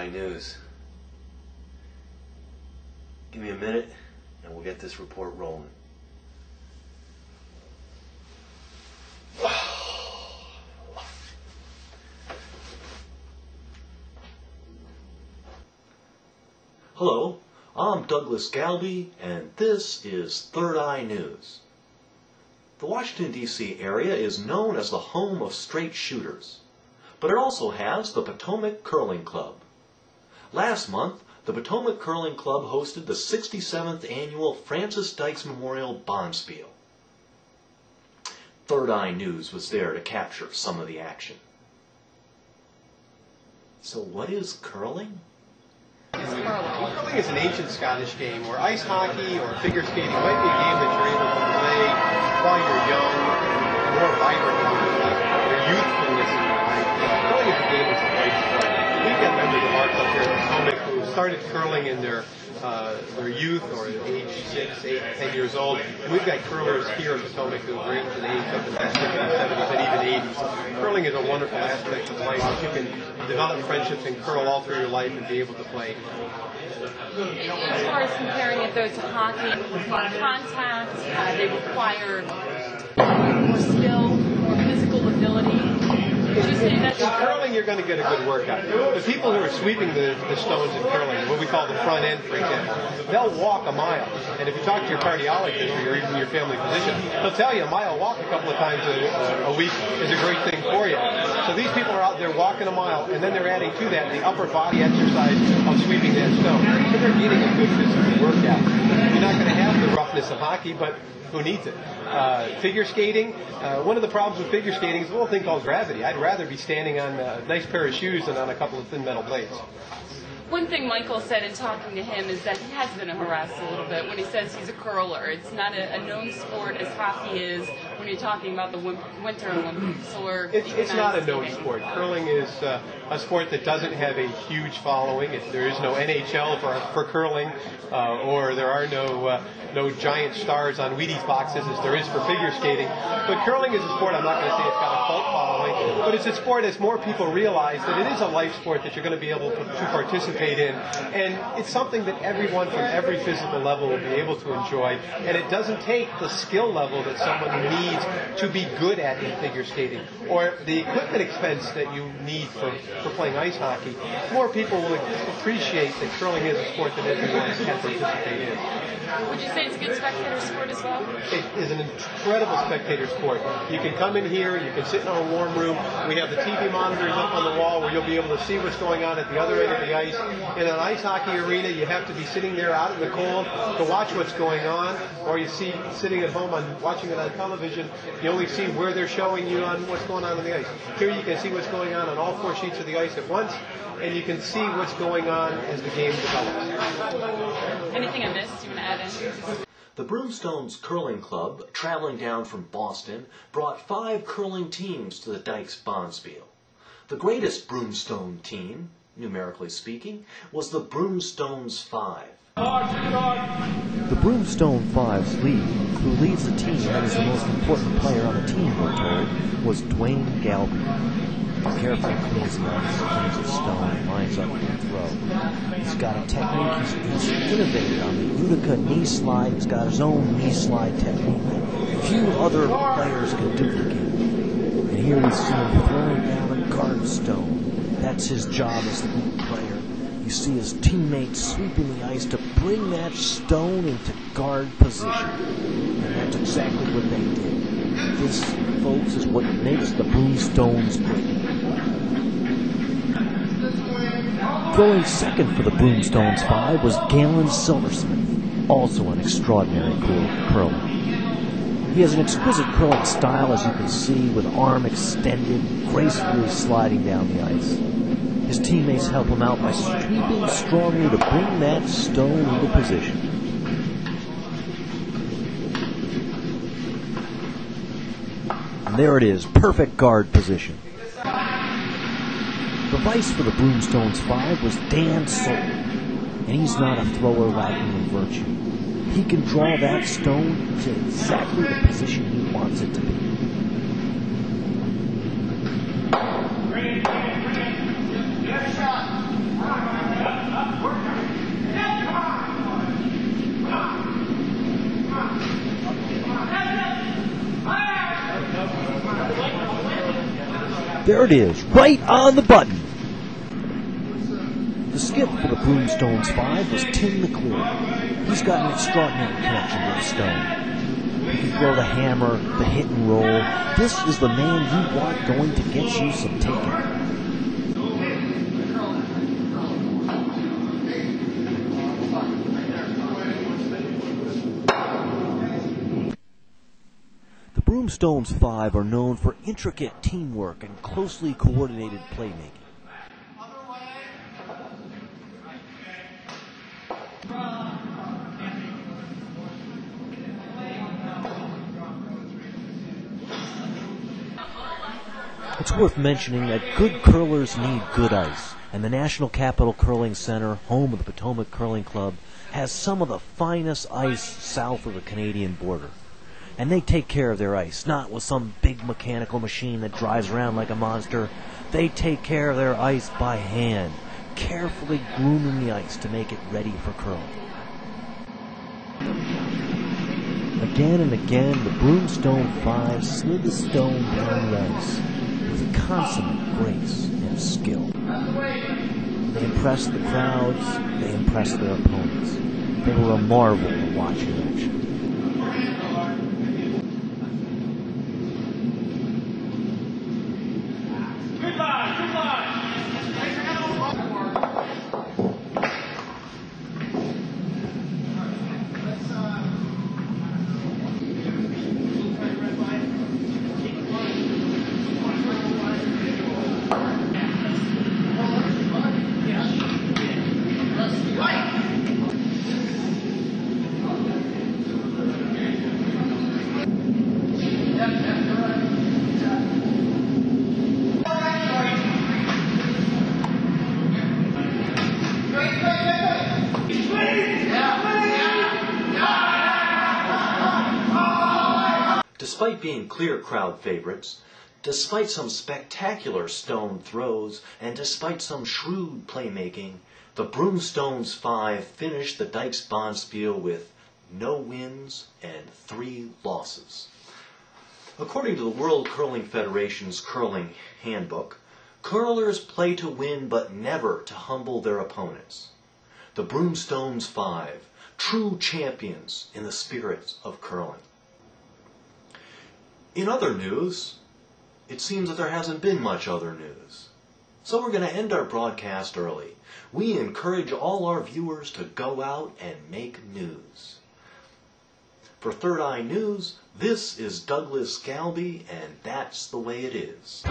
Eye News. Give me a minute and we'll get this report rolling. Hello, I'm Douglas Galby, and this is Third Eye News. The Washington, D.C. area is known as the home of straight shooters, but it also has the Potomac Curling Club. Last month, the Potomac Curling Club hosted the 67th annual Francis Dykes Memorial Bonspiel. Third Eye News was there to capture some of the action. So what is curling? Curling is an ancient Scottish game where ice hockey or figure skating might be a game that you're able to play while you're young, more vibrant in your life, your youthfulness in your life. Curling is a game that's a great sport. We've got members of our club here at Potomac who started curling in their youth or age 6, 8, 10 years old. And we've got curlers here at Potomac who range in age up in the 60s, 70s, and even 80s. Curling is a wonderful aspect of life that you can develop friendships and curl all through your life and be able to play. As far as comparing it though to hockey, contact, they require more skill, more physical ability. Would you say that's in curling, you're going to get a good workout. The people who are sweeping the stones in curling, what we call the front end, for example, they'll walk a mile. And if you talk to your cardiologist or even your family physician, they'll tell you a mile walk a couple of times a week is a great thing for you. So these people are out there walking a mile, and then they're adding to that the upper body exercise of sweeping that stone. So they're getting a good physical workout. You're not going to have the roughness of hockey, but who needs it? Figure skating, one of the problems with figure skating is a little thing called gravity. I'd rather be standing on a nice pair of shoes than on a couple of thin metal plates. One thing Michael said in talking to him is that he has been harassed a little bit when he says he's a curler. It's not a known sport as hockey is when you're talking about the Winter Olympics. Or it's not a known sport. Curling is a sport that doesn't have a huge following. There is no NHL for curling, or there are no giant stars on Wheaties boxes as there is for figure skating. But curling is a sport, I'm not going to say it's got a cult following, but it's a sport as more people realize that it is a life sport that you're going to be able to participate in. And it's something that everyone from every physical level will be able to enjoy. And it doesn't take the skill level that someone needs to be good at in figure skating, or the equipment expense that you need for playing ice hockey. More people will appreciate that curling is a sport that everyone can participate in. Would you say it's a good spectator sport as well? It is an incredible spectator sport. You can come in here, you can sit in our warm room. We have the TV monitors up on the wall where you'll be able to see what's going on at the other end of the ice. In an ice hockey arena, you have to be sitting there out in the cold to watch what's going on, or you see sitting at home watching it on television, you only see where they're showing you on what's going on the ice. Here you can see what's going on all 4 sheets of the ice at once, and you can see what's going on as the game develops. Anything I missed you want to add in? The Broomstones Curling Club, traveling down from Boston, brought 5 curling teams to the Dykes Bonspiel. The greatest Broomstone team, numerically speaking, was the Broomstones Five. The Broomstone Five's lead, who leads the team and is the most important player on the team, we're told, was Dwayne Galby. Carefully cleans the ice, cleans the stone, lines up for the throw. He's got a technique he's innovated on the Utica knee slide. He's got his own knee slide technique that few other players can duplicate. And here we see him throwing down a guard stone. That's his job as the lead player. You see his teammates sweeping the ice to bring that stone into guard position. And that's exactly what they did. This, folks, is what makes the Broomstones great. Throwing second for the Broomstones Five was Galen Silversmith, also an extraordinary curler. He has an exquisite curling style, as you can see, with arm extended, gracefully sliding down the ice. His teammates help him out by sweeping strongly to bring that stone into position. And there it is, perfect guard position. The vice for the Broomstones Five was Dan Sullivan, and he's not a thrower lacking in virtue. He can draw that stone to exactly the position he wants it to be. There it is, right on the button. The skip for the Broomstones Five was Tim McCleary. He's got an extraordinary connection with the stone. He can throw the hammer, the hit and roll. This is the man you want going to get you some taking. The Broomstones Five are known for intricate teamwork and closely coordinated playmaking. It's worth mentioning that good curlers need good ice, and the National Capital Curling Center, home of the Potomac Curling Club, has some of the finest ice south of the Canadian border. And they take care of their ice, not with some big mechanical machine that drives around like a monster. They take care of their ice by hand, carefully grooming the ice to make it ready for curling. Again and again, the Broomstone Five slid the stone down the ice with consummate grace and skill. They impressed the crowds, they impressed their opponents. They were a marvel to watch in action. Despite being clear crowd favorites, despite some spectacular stone throws, and despite some shrewd playmaking, the Broomstones Five finished the Dykes Bonspiel with no wins and 3 losses. According to the World Curling Federation's Curling Handbook, curlers play to win but never to humble their opponents. The Broomstones Five, true champions in the spirit of curling. In other news, it seems that there hasn't been much other news. So we're going to end our broadcast early. We encourage all our viewers to go out and make news. For Third Eye News, this is Douglas Galby, and that's the way it is.